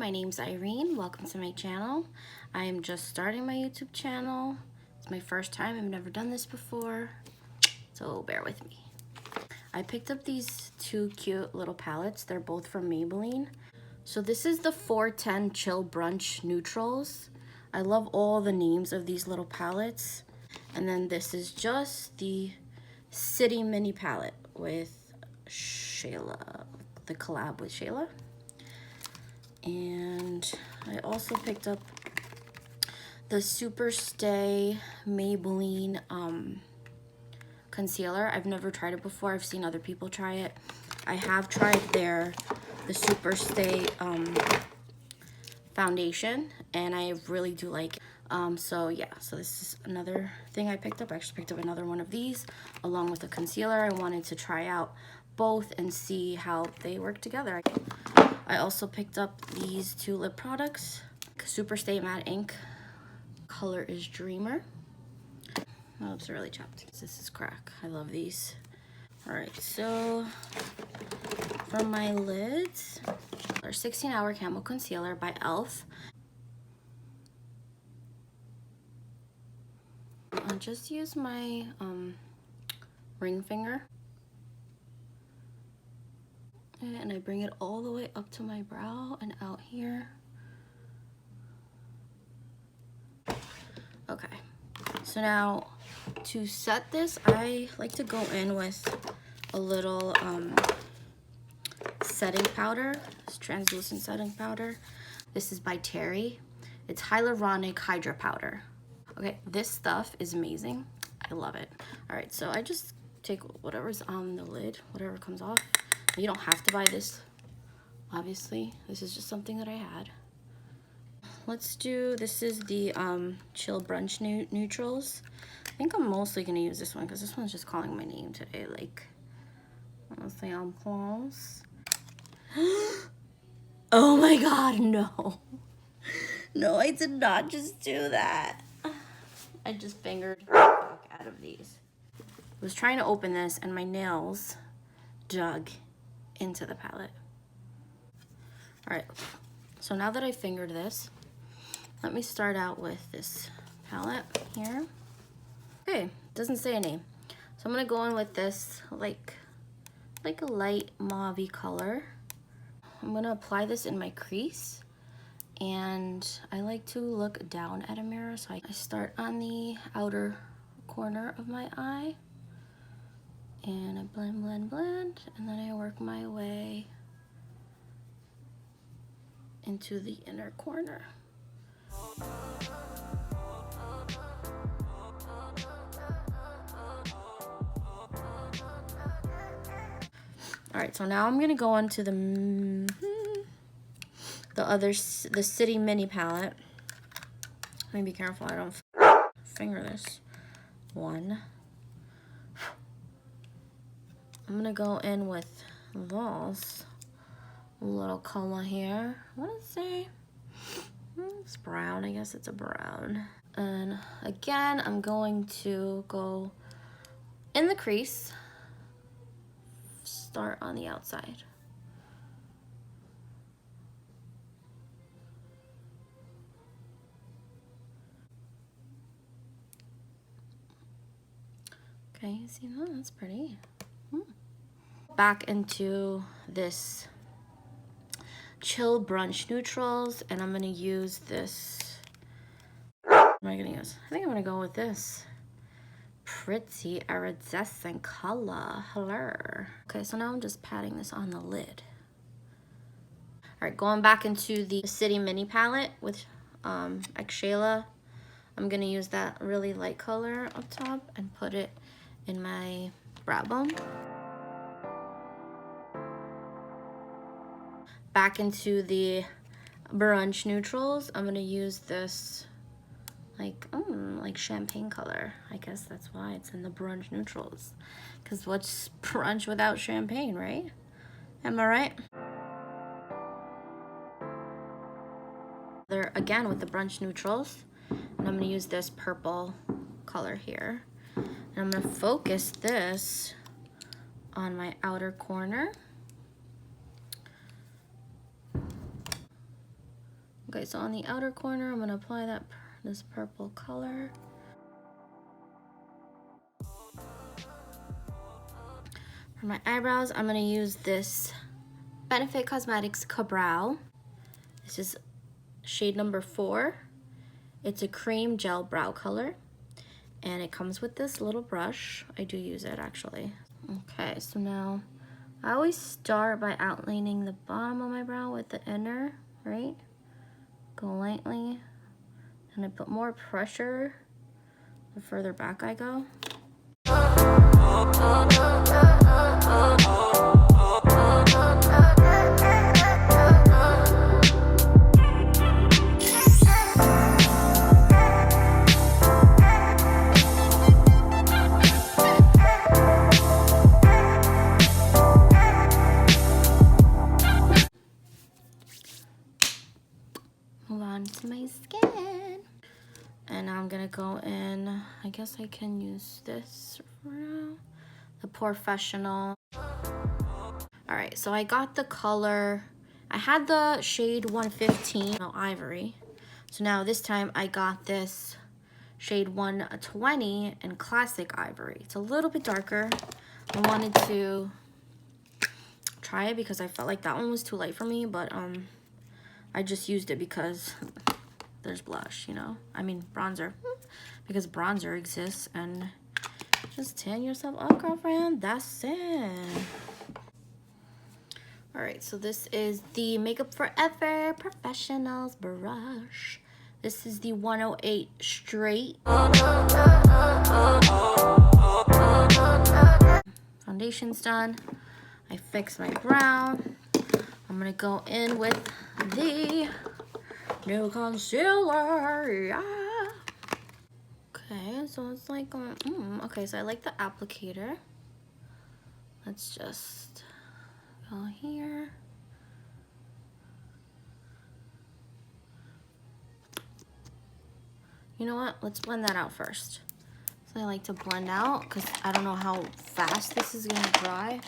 my name's Irene. Welcome to my channel. I am just starting my YouTube channel. It's my first time. I've never done this before, so bear with me. I picked up these two cute little palettes. They're both from Maybelline. So this is the 410 Chill Brunch Neutrals. I love all the names of these little palettes. And then this is just the City Mini palette with Shayla, the collab with Shayla. And I also picked up the Superstay Maybelline concealer. I've never tried it before. I've seen other people try it. I have tried the Superstay foundation, and I really do like it. So yeah, so this is another thing I picked up. I actually picked up another one of these along with the concealer. I wanted to try out both and see how they work together. I also picked up these two lip products. Superstay Matte Ink. Color is Dreamer. My lips are really chapped. This is crack. I love these. Alright, so for my lids, our 16-hour Camo Concealer by e.l.f. I'll just use my ring finger. And I bring it all the way up to my brow and out here. Okay, so now to set this, I like to go in with a little setting powder. It's translucent setting powder. This is by Terry. It's hyaluronic hydra-powder. Okay, this stuff is amazing. I love it. All right, so I just take whatever's on the lid, whatever comes off. You don't have to buy this, obviously. This is just something that I had. Let's do, this is the Chill Brunch Neutrals. I think I'm mostly gonna use this one because this one's just calling my name today. Like, let's say I'm close. Oh my God, no. No, I did not just do that. I just fingered the fuck out of these. I was trying to open this and my nails dug into the palette. All right, so now that I fingered this, let me start out with this palette here. Okay, doesn't say a name. So I'm gonna go in with this like a light mauve color. I'm gonna apply this in my crease, and I like to look down at a mirror. So I start on the outer corner of my eye, and I blend, blend, blend, and then I work my way into the inner corner. All right, so now I'm gonna go on to the City Mini palette. Let me be careful I don't finger this. One. I'm gonna go in with this little color here. What does it say? It's brown. I guess it's a brown. And again, I'm going to go in the crease. Start on the outside. Okay, you see that? That's pretty. Back into this Chill Brunch Neutrals, and I'm gonna use this. What am I gonna use? I think I'm gonna go with this pretty iridescent color. Hello. Okay, so now I'm just patting this on the lid. All right, going back into the City Mini palette with Shayla. I'm gonna use that really light color up top and put it in my brow bone. Back into the Brunch Neutrals. I'm gonna use this like champagne color. I guess that's why it's in the Brunch Neutrals. Because what's brunch without champagne, right? Am I right? They're again with the Brunch Neutrals. And I'm gonna use this purple color here. And I'm gonna focus this on my outer corner. Okay, so on the outer corner, I'm gonna apply this purple color. For my eyebrows, I'm gonna use this Benefit Cosmetics Ka-Brow. This is shade number 4. It's a cream gel brow color, and it comes with this little brush. I do use it actually. Okay, so now I always start by outlining the bottom of my brow with the inner, right? Go lightly, and I put more pressure the further back I go. Move on to my skin. And now I'm gonna go in, I guess I can use this for now, the Porefessional. All right, so I got the color, I had the shade 115, ivory. So now this time I got this shade 120 in classic ivory. It's a little bit darker. I wanted to try it because I felt like that one was too light for me, but I just used it because there's blush, you know? I mean bronzer, because bronzer exists, and just tan yourself up, girlfriend. That's it. All right, so this is the Makeup Forever Professionals brush. This is the 108 straight. Foundation's done. I fixed my brow. I'm gonna go in with the new concealer. Yeah. Okay, so it's like, okay, so I like the applicator. Let's just go here. You know what? Let's blend that out first. So I like to blend out because I don't know how fast this is gonna dry.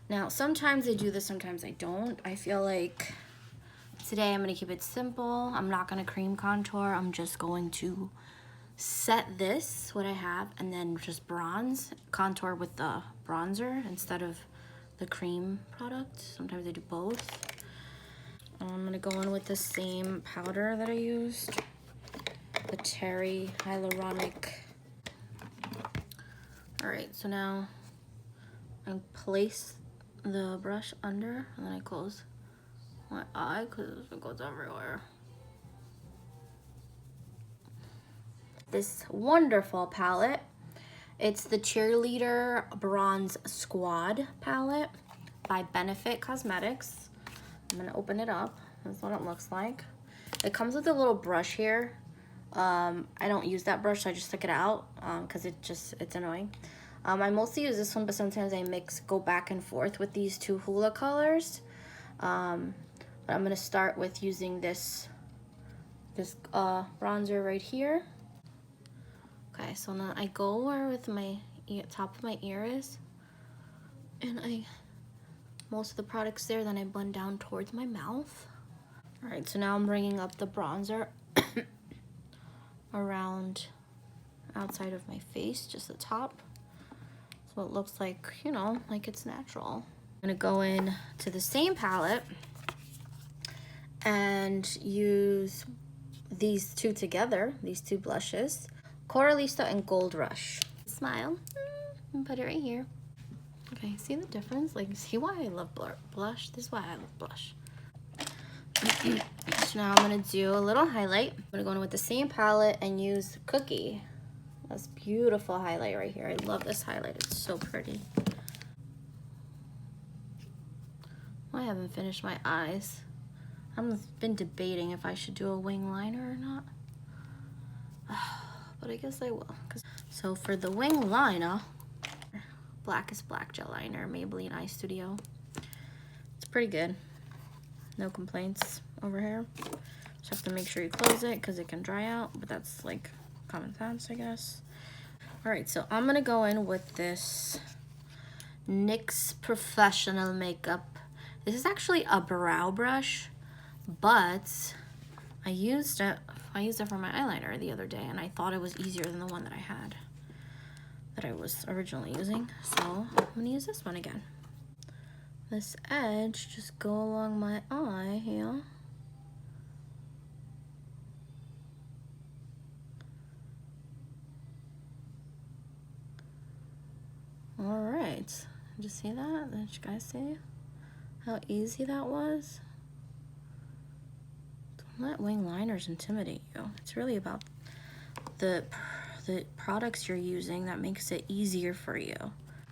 Now, sometimes I do this, sometimes I don't. I feel like today I'm gonna keep it simple. I'm not gonna cream contour. I'm just going to set this, what I have, and then just bronze, contour with the bronzer instead of the cream product. Sometimes I do both. I'm gonna go in with the same powder that I used, the Terry hyaluronic. All right, so now I place the brush under, and then I close my eye because it goes everywhere. This wonderful palette, it's the Cheerleader Bronze Squad palette by Benefit Cosmetics. I'm gonna open it up. That's what it looks like. It comes with a little brush here. I don't use that brush, so I just took it out because it's annoying. I mostly use this one, but sometimes I go back and forth with these two Hoolah colors. But I'm gonna start with using this bronzer right here. Okay, so now I go where with my top of my ear is, and most of the product's there, then I blend down towards my mouth. All right, so now I'm bringing up the bronzer around outside of my face, just the top. So it looks like, you know, like it's natural. I'm gonna go in to the same palette and use these two together, these two blushes, Coralista and Gold Rush. Smile, and put it right here. Okay, see the difference? Like, see why I love blush? This is why I love blush. So now I'm gonna do a little highlight. I'm gonna go in with the same palette and use Cookie. That's beautiful highlight right here. I love this highlight, it's so pretty. I haven't finished my eyes. I've been debating if I should do a wing liner or not. But I guess I will. So for the wing liner, Blackest black gel liner, Maybelline Eyestudio. It's pretty good. No complaints over here. Just have to make sure you close it because it can dry out, but that's like common sense, I guess. All right, so I'm gonna go in with this NYX Professional makeup. This is actually a brow brush, but I used it for my eyeliner the other day, and I thought it was easier than the one that I was originally using. So I'm gonna use this one again. This edge just go along my eye here. All right, did you see that? Did you guys see how easy that was? Don't let wing liners intimidate you. It's really about the products you're using that makes it easier for you.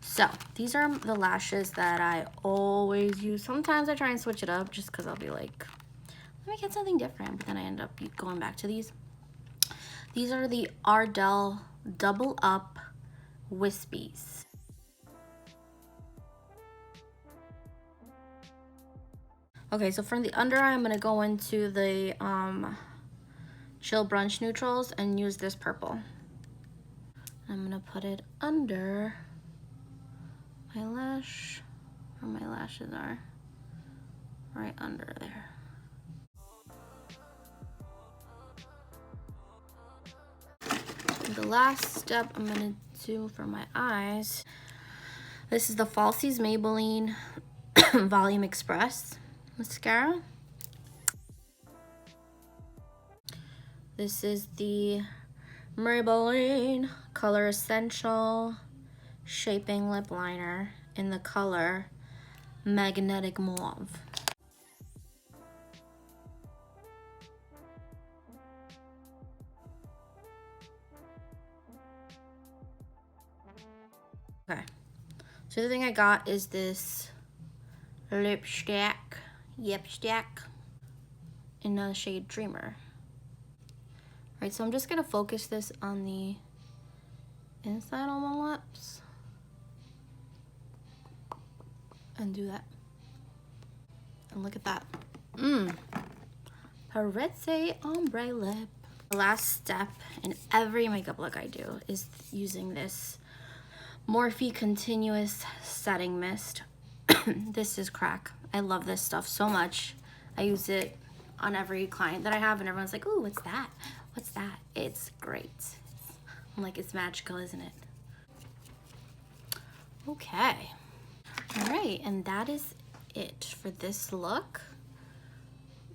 So these are the lashes that I always use. Sometimes I try and switch it up just because I'll be like, let me get something different, but then I end up going back to these. These are the Ardell Double Up Wispies. Okay, so from the under eye, I'm gonna go into the Chill Brunch Neutrals and use this purple. I'm gonna put it under my lash, where my lashes are, right under there. And the last step I'm gonna do for my eyes, this is the Falsies Maybelline Volume Express mascara. This is the Maybelline Color Essential Shaping Lip Liner in the color Magnetic Mauve. Okay, so the thing I got is this lipstick in the shade Dreamer. Right, so I'm just gonna focus this on the inside of my lips and do that. And look at that. Parete ombre lip. The last step in every makeup look I do is using this Morphe Continuous Setting Mist. This is crack. I love this stuff so much. I use it on every client that I have, and everyone's like, "Ooh, what's that? What's that?" It's great. I'm like, it's magical, isn't it? Okay. All right, and that is it for this look.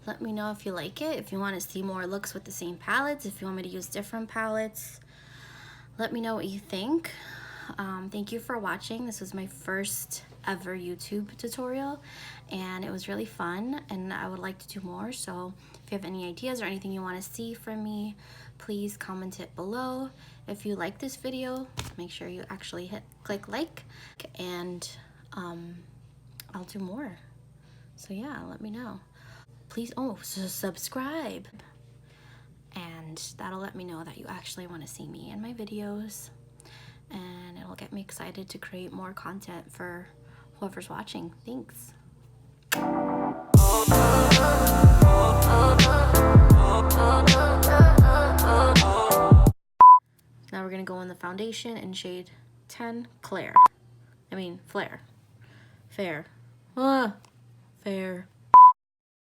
Let me know if you like it, if you want to see more looks with the same palettes, if you want me to use different palettes. Let me know what you think. Thank you for watching. This was my first ever YouTube tutorial, and it was really fun, and I would like to do more. So if you have any ideas or anything you want to see from me, please comment it below. If you like this video, make sure you actually click like, and I'll do more. So yeah, let me know. Please, subscribe, and that'll let me know that you actually want to see me in my videos, and it'll get me excited to create more content for whoever's watching. Thanks. Now we're gonna go in the foundation in shade 10 Flare. Fair.